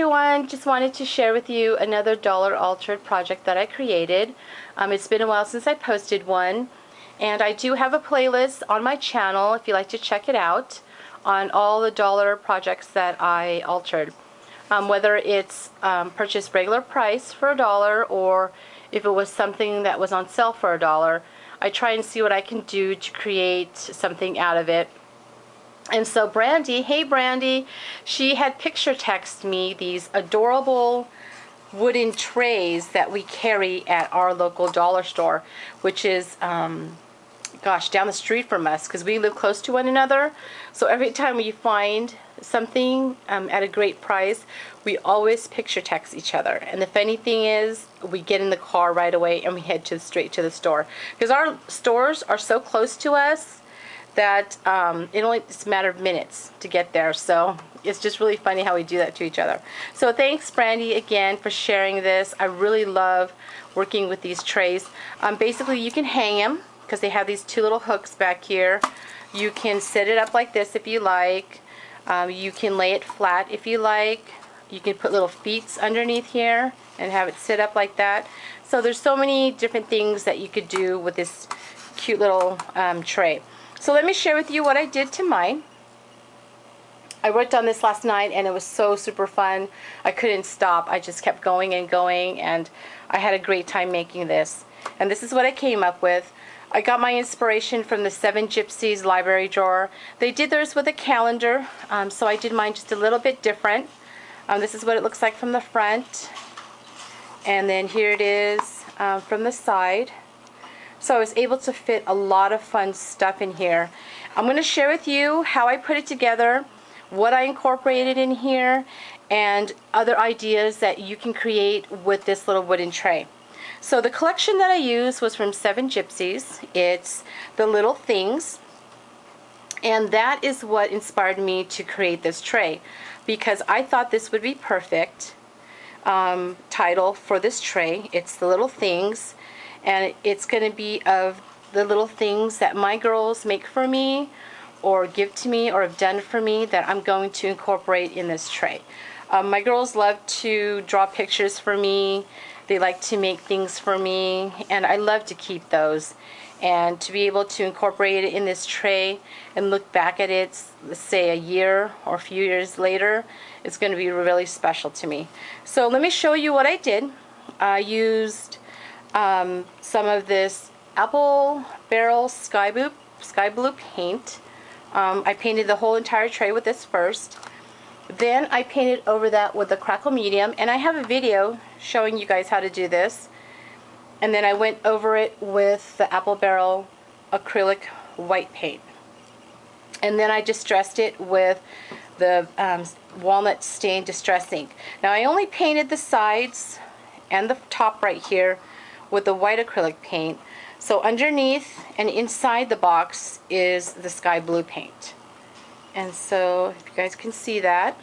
everyone, just wanted to share with you another dollar altered project that I created. It's been a while since I posted one, and I do have a playlist on my channel if you'd like to check it out on all the dollar projects that I altered. Whether it's purchased regular price for $1 or if it was something that was on sale for $1, I try and see what I can do to create something out of it. And so Brandy, hey Brandy, she had picture texted me these adorable wooden trays that we carry at our local dollar store, which is, gosh, down the street from us, because we live close to one another. So every time we find something at a great price, we always picture text each other. And the funny thing is, we get in the car right away and we head straight to the store, because our stores are so close to us that it's a matter of minutes to get there. So it's just really funny how we do that to each other. So thanks Brandy again for sharing this. I really love working with these trays. Basically you can hang them because they have these two little hooks back here. You can set it up like this if you like. You can lay it flat if you like. You can put little feet underneath here and have it sit up like that. So there's so many different things that you could do with this cute little tray. So let me share with you what I did to mine. I worked on this last night and it was so super fun. I couldn't stop. I just kept going and going, and I had a great time making this. And this is what I came up with. I got my inspiration from the Seven Gypsies library drawer. They did theirs with a calendar, so I did mine just a little bit different. This is what it looks like from the front, and then here it is from the side. So I was able to fit a lot of fun stuff in here. I'm going to share with you how I put it together, what I incorporated in here, and other ideas that you can create with this little wooden tray. So the collection that I used was from Seven Gypsies. It's The Little Things, and that is what inspired me to create this tray, because I thought this would be perfect title for this tray. It's The Little Things. And it's going to be of the little things that my girls make for me or give to me or have done for me that I'm going to incorporate in this tray. My girls love to draw pictures for me. They like to make things for me, and I love to keep those. And to be able to incorporate it in this tray and look back at it, let's say a year or a few years later, it's going to be really special to me. So let me show you what I did. I used some of this Apple Barrel Sky Blue paint. I painted the whole entire tray with this first. Then I painted over that with the Crackle Medium, and I have a video showing you guys how to do this. And then I went over it with the Apple Barrel acrylic white paint. And then I distressed it with the walnut stain distress ink. Now I only painted the sides and the top right here with the white acrylic paint. So underneath and inside the box is the sky blue paint. And so if you guys can see that.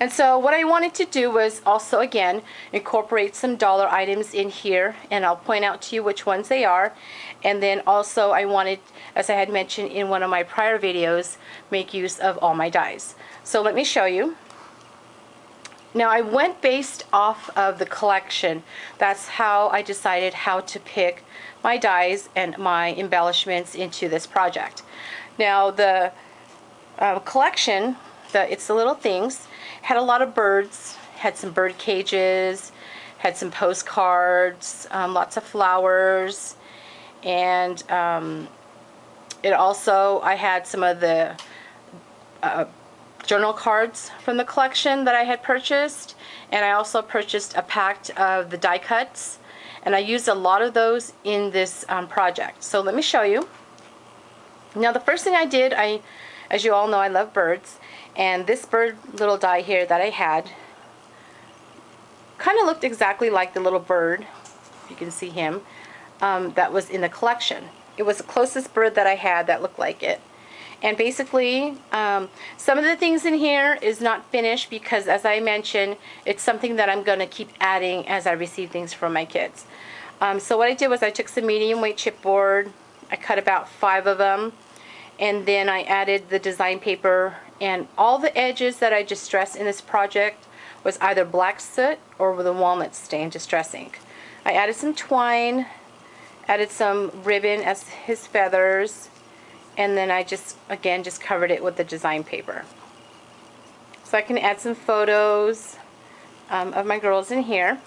And so what I wanted to do was also again incorporate some dollar items in here, and I'll point out to you which ones they are. And then also I wanted, as I had mentioned in one of my prior videos, make use of all my dies. So let me show you. Now I went based off of the collection. That's how I decided how to pick my dies and my embellishments into this project. Now the collection, It's the Little Things, had a lot of birds, had some bird cages, had some postcards, lots of flowers, and it also, I had some of the journal cards from the collection that I had purchased, and I also purchased a pack of the die cuts, and I used a lot of those in this project. So let me show you. Now the first thing I did, as you all know, I love birds, and this bird little die here that I had kind of looked exactly like the little bird, if you can see him, that was in the collection. It was the closest bird that I had that looked like it. And basically, some of the things in here is not finished because, as I mentioned, it's something that I'm going to keep adding as I receive things from my kids. So what I did was I took some medium weight chipboard, I cut about 5 of them, and then I added the design paper and all the edges that I distressed in this project was either black soot or with a walnut stain distress ink. I added some twine, added some ribbon as his feathers, and then I just covered it with the design paper. So I can add some photos of my girls in here.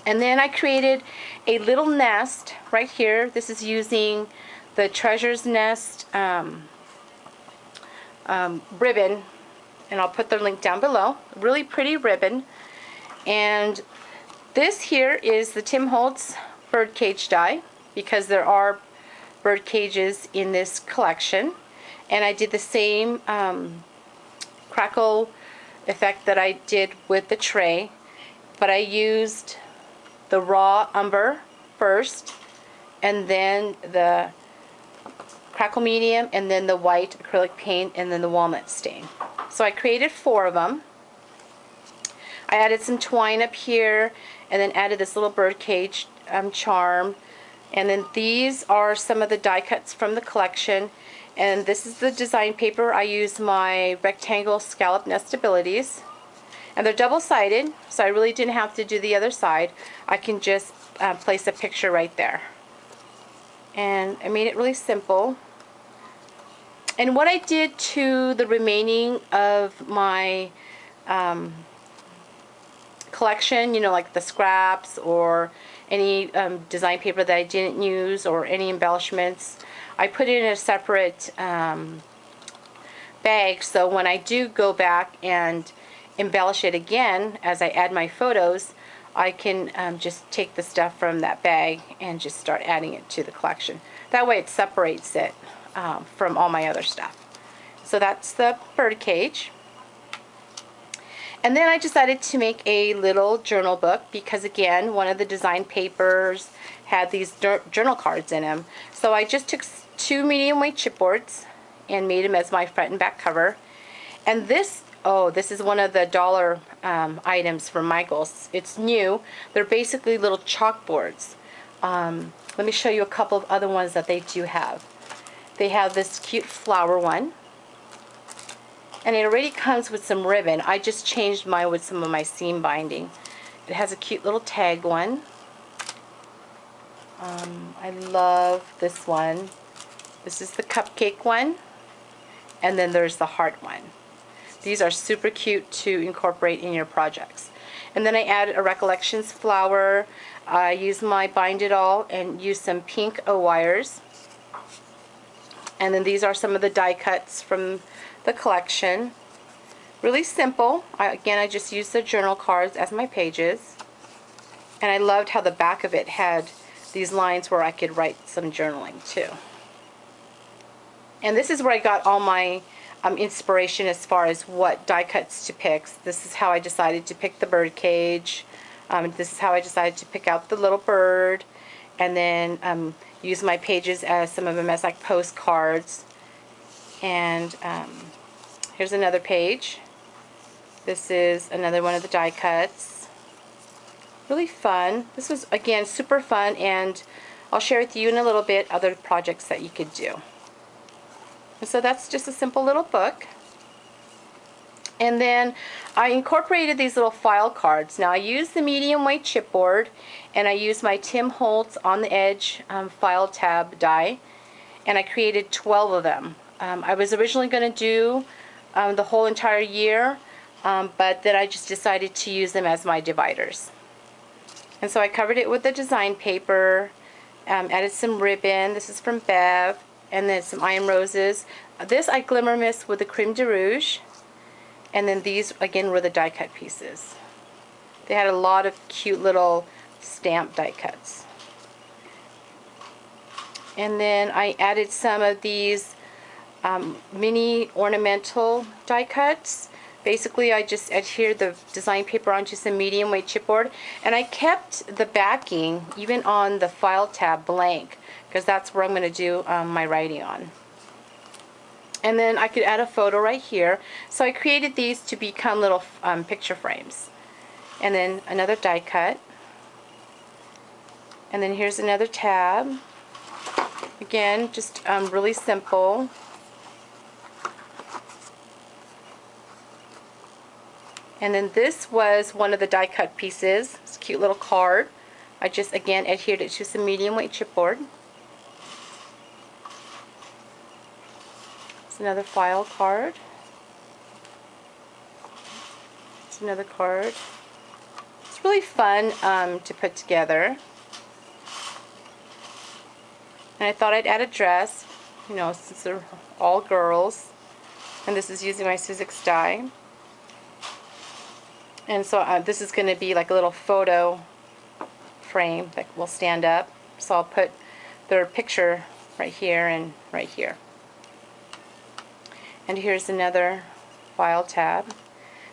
And then I created a little nest right here. This is using the Treasure's Nest ribbon, and I'll put the link down below. Really pretty ribbon. And this here is the Tim Holtz birdcage die, because there are bird cages in this collection. And I did the same crackle effect that I did with the tray, but I used the raw umber first, and then the crackle medium, and then the white acrylic paint, and then the walnut stain. So I created 4 of them. I added some twine up here, and then added this little bird cage charm. And then these are some of the die cuts from the collection. And this is the design paper. I use my rectangle scallop nestabilities. And they're double-sided, so I really didn't have to do the other side. I can just place a picture right there. And I made it really simple. And what I did to the remaining of my collection, you know, like the scraps or any design paper that I didn't use or any embellishments, I put it in a separate bag, so when I do go back and embellish it again as I add my photos, I can just take the stuff from that bag and just start adding it to the collection. That way it separates it from all my other stuff. So that's the bird cage. And then I decided to make a little journal book, because again, one of the design papers had these journal cards in them. So I just took 2 medium weight chipboards and made them as my front and back cover. And this, oh, this is one of the dollar items from Michaels. It's new. They're basically little chalkboards. Let me show you a couple of other ones that they do have. They have this cute flower one, and it already comes with some ribbon. I just changed mine with some of my seam binding. It has a cute little tag one. I love this one. This is the cupcake one, and then there's the heart one. These are super cute to incorporate in your projects. And then I added a Recollections flower. I used my Bind It All and used some pink O-wires. And then these are some of the die cuts from the collection. Really simple. Again, I just used the journal cards as my pages. And I loved how the back of it had these lines where I could write some journaling too. And this is where I got all my inspiration as far as what die cuts to pick. This is how I decided to pick the bird cage. This is how I decided to pick out the little bird. And then use my pages as some of them as like postcards. And here's another page. This is another one of the die cuts. Really fun. This was, again, super fun, and I'll share with you in a little bit other projects that you could do. And so that's just a simple little book. And then I incorporated these little file cards. Now I used the medium weight chipboard, and I used my Tim Holtz on the edge file tab die, and I created 12 of them. I was originally going to do the whole entire year, but then I just decided to use them as my dividers. And so I covered it with the design paper, added some ribbon. This is from Bev, and then some Iron Roses. This I glimmer mist with the Creme de Rouge, and then these again were the die cut pieces. They had a lot of cute little stamp die cuts. And then I added some of these mini ornamental die cuts. Basically, I just adhered the design paper onto some medium weight chipboard, and I kept the backing even on the file tab blank, because that's where I'm going to do my writing on. And then I could add a photo right here. So I created these to become little picture frames. And then another die cut. And then here's another tab. Again, just really simple. And then this was one of the die cut pieces. It's a cute little card. I just again adhered it to some medium weight chipboard. It's another file card. It's another card. It's really fun to put together. And I thought I'd add a dress, you know, since they're all girls. And this is using my Sizzix die. And so this is going to be like a little photo frame that will stand up. So I'll put their picture right here and right here. And here's another file tab.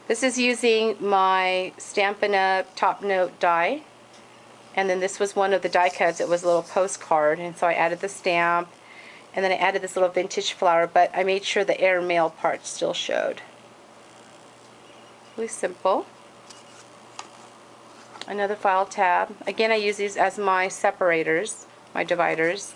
This is using my Stampin' Up! Top Note die. And then this was one of the die cuts. It was a little postcard. And so I added the stamp. And then I added this little vintage flower. But I made sure the airmail part still showed. Really simple. Another file tab. Again, I use these as my separators, my dividers.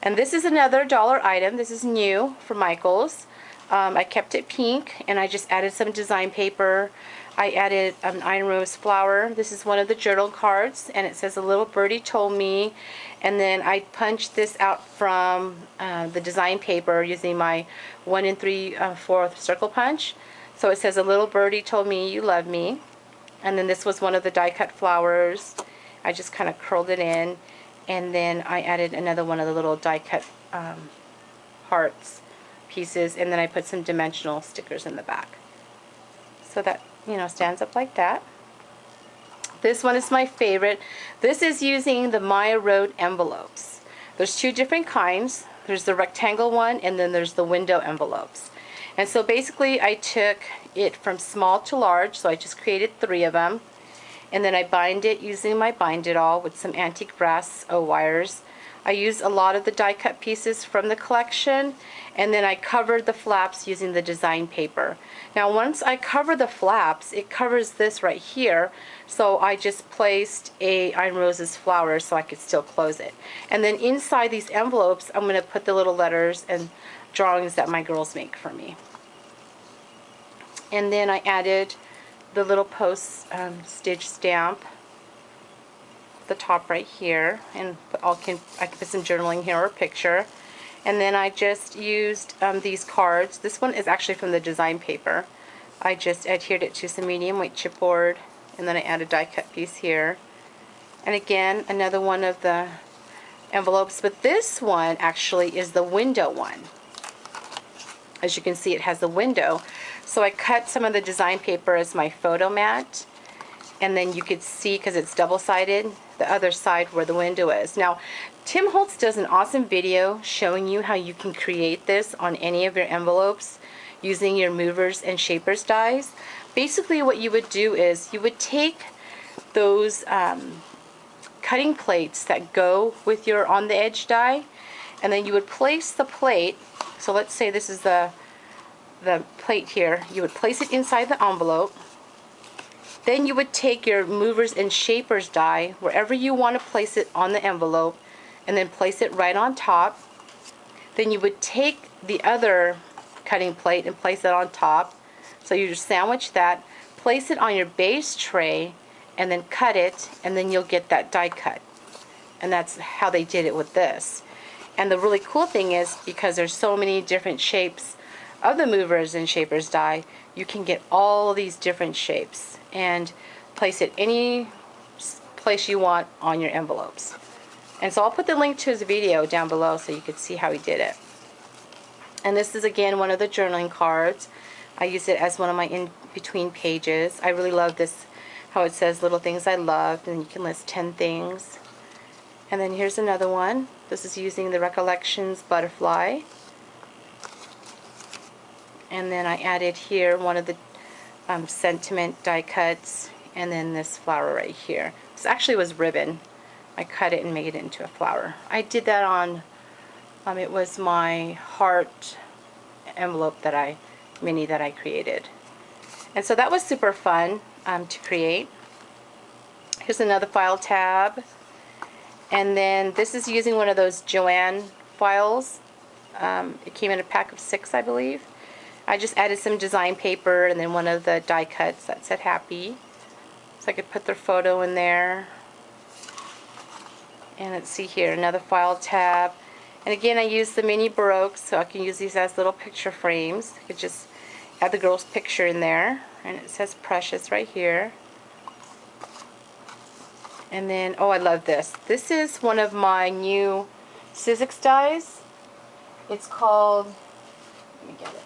And this is another dollar item. This is new from Michaels. I kept it pink, and I just added some design paper. I added an iron rose flower. This is one of the journal cards, and it says "A little birdie told me." And then I punched this out from the design paper using my 1 3/4 circle punch. So it says "A little birdie told me you love me." And then this was one of the die cut flowers. I just kind of curled it in, and then I added another one of the little die cut hearts pieces, and then I put some dimensional stickers in the back. So that, you know, stands up like that. This one is my favorite. This is using the Maya Road envelopes. There's two different kinds. There's the rectangle one, and then there's the window envelopes. And so basically I took it from small to large, so I just created 3 of them. And then I bind it using my Bind It All with some antique brass wires. I used a lot of the die cut pieces from the collection, and then I covered the flaps using the design paper. Now once I cover the flaps, it covers this right here, so I just placed a Iron Roses flower so I could still close it. And then inside these envelopes, I'm going to put the little letters and drawings that my girls make for me. And then I added the little post stitch stamp, the top right here, and I can put some journaling here or a picture. And then I just used these cards. This one is actually from the design paper. I just adhered it to some medium weight chipboard, and then I added a die cut piece here. And again, another one of the envelopes, but this one actually is the window one. As you can see, it has the window. So I cut some of the design paper as my photo mat, and then you could see, because it's double-sided, the other side where the window is. Now, Tim Holtz does an awesome video showing you how you can create this on any of your envelopes using your movers and shapers dies. Basically what you would do is you would take those cutting plates that go with your on the edge die, and then you would place the plate. So let's say this is the plate here. You would place it inside the envelope. Then you would take your movers and shapers die wherever you want to place it on the envelope, and then place it right on top. Then you would take the other cutting plate and place it on top. So you just sandwich that, place it on your base tray, and then cut it, and then you'll get that die cut. And that's how they did it with this. And the really cool thing is, because there's so many different shapes of the movers and shapers die, you can get all these different shapes and place it any place you want on your envelopes. And so I'll put the link to his video down below so you can see how he did it. And this is again one of the journaling cards. I use it as one of my in-between pages. I really love this, how it says little things I loved, and you can list 10 things. And then here's another one. This is using the Recollections butterfly. And then I added here one of the sentiment die cuts, and then this flower right here. This actually was ribbon. I cut it and made it into a flower. I did that on, it was my heart envelope mini that I created. And so that was super fun to create. Here's another file tab. And then this is using one of those Joann files. It came in a pack of 6, I believe. I just added some design paper and then one of the die cuts that said happy. So I could put their photo in there. And let's see here, another file tab. And again, I use the mini Baroques, so I can use these as little picture frames. I could just add the girl's picture in there. And it says Precious right here. And then, oh, I love this. This is one of my new Sizzix dies. It's called, let me get it.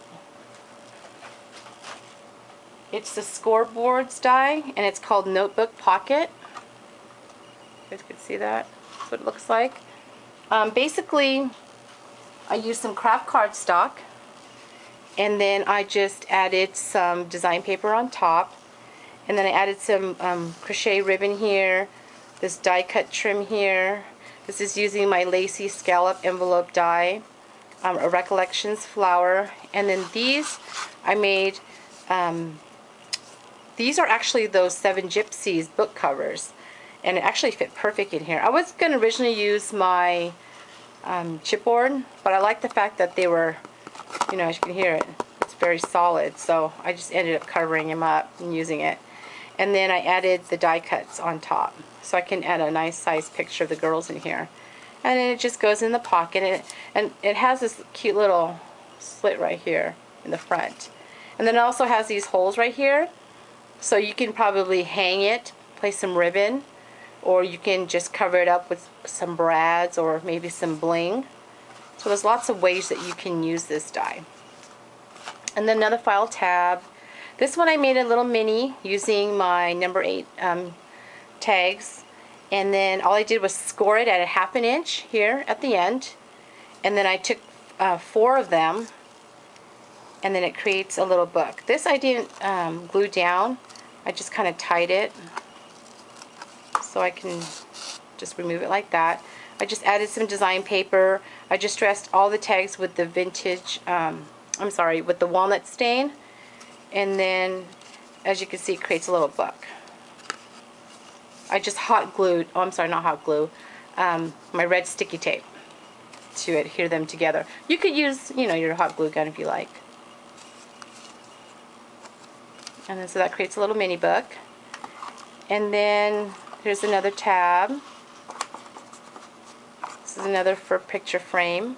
It's the Scoreboards die, and it's called Notebook Pocket. You guys can see that? That's what it looks like. Basically, I used some craft cardstock, and then I just added some design paper on top, and then I added some crochet ribbon here, this die cut trim here. This is using my Lacy Scallop Envelope die, a Recollections flower, and then these I made, these are actually those Seven Gypsies book covers, and it actually fit perfect in here. I was going to originally use my chipboard, but I like the fact that they were, you know, as you can hear it, it's very solid, so I just ended up covering them up and using it. And then I added the die cuts on top, so I can add a nice size picture of the girls in here. And then it just goes in the pocket, and it has this cute little slit right here in the front. And then it also has these holes right here, so you can probably hang it, place some ribbon, or you can just cover it up with some brads or maybe some bling. So there's lots of ways that you can use this die. And then another file tab. This one I made a little mini using my number 8 tags, and then all I did was score it at a 1/2 inch here at the end, and then I took 4 of them, and then it creates a little book. This I didn't glue down, I just kind of tied it so I can just remove it like that. I just added some design paper. I just dressed all the tags with the vintage, with the walnut stain, and then as you can see it creates a little book. I just hot glued, oh I'm sorry, not hot glue, my red sticky tape to adhere them together. You could use, you know, your hot glue gun if you like. And then so that creates a little mini book. And then here's another tab. This is another for picture frame.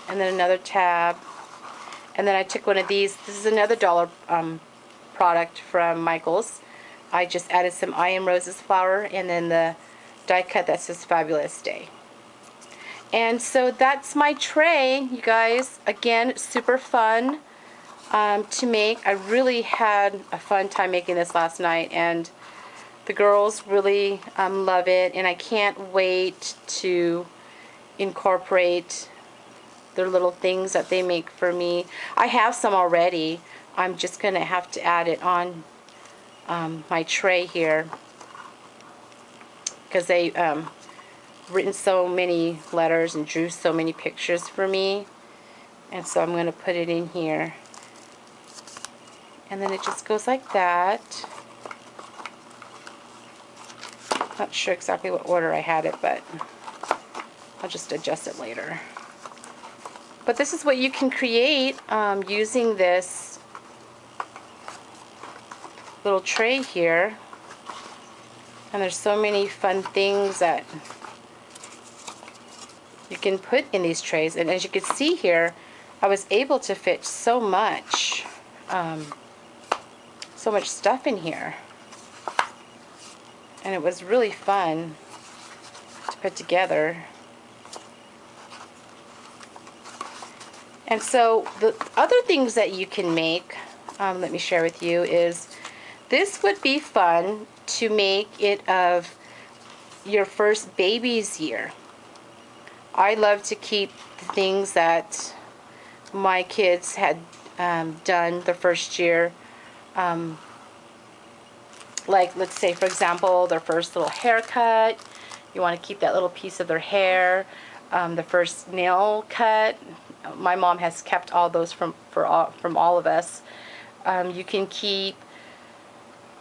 And then another tab. And then I took one of these. This is another dollar product from Michaels. I just added some I Am Roses flower and then the die cut that says Fabulous Day. And so that's my tray, you guys. Again, super fun to make. I really had a fun time making this last night, and the girls really love it, and I can't wait to incorporate their little things that they make for me. I have some already. I'm just going to have to add it on my tray here because they written so many letters and drew so many pictures for me, and so I'm going to put it in here. And then it just goes like that. Not sure exactly what order I had it, but I'll just adjust it later. But this is what you can create using this little tray here. And there's so many fun things that you can put in these trays. And as you can see here, I was able to fit so much stuff in here. And it was really fun to put together. And so the other things that you can make, let me share with you, is this would be fun to make it of your first baby's year. I love to keep the things that my kids had done the first year. Like, let's say, for example, their first little haircut. You want to keep that little piece of their hair. The first nail cut. My mom has kept all those from all of us. You can keep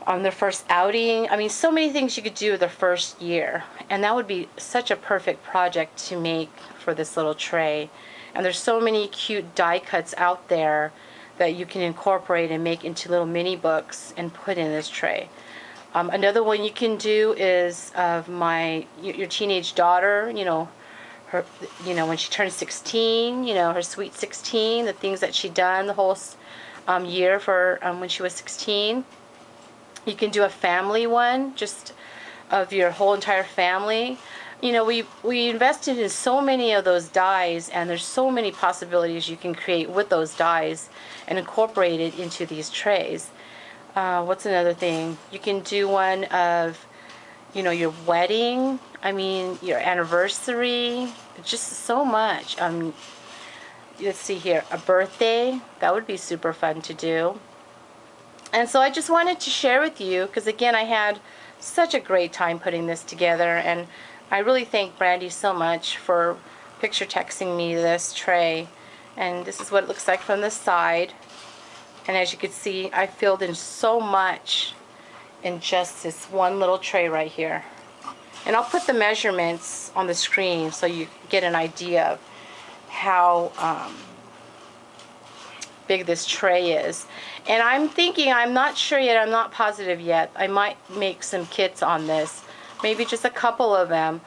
on their first outing. I mean, so many things you could do the first year, and that would be such a perfect project to make for this little tray. And there's so many cute die cuts out there that you can incorporate and make into little mini books and put in this tray. Another one you can do is of your teenage daughter, her, when she turns 16, her sweet 16, the things that she done the whole year for when she was 16. You can do a family one, just of your whole entire family. We invested in so many of those dies, and there's so many possibilities you can create with those dies and incorporate it into these trays. What's another thing? You can do one of, your wedding, your anniversary, just so much. Let's see here, a birthday, that would be super fun to do. And so I just wanted to share with you, because again, I had such a great time putting this together, and I really thank Brandy so much for picture texting me this tray. And this is what it looks like from the side. And as you can see, I filled in so much in just this one little tray right here. And I'll put the measurements on the screen so you get an idea of how big this tray is. And I'm not sure yet, I'm not positive yet, I might make some kits on this, maybe just a couple of them.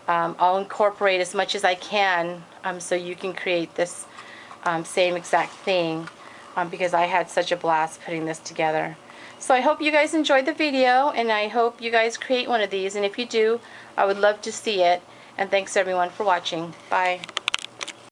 I'll incorporate as much as I can so you can create this same exact thing, because I had such a blast putting this together. So I hope you guys enjoyed the video, and I hope you guys create one of these, and if you do, I would love to see it. And thanks everyone for watching. Bye.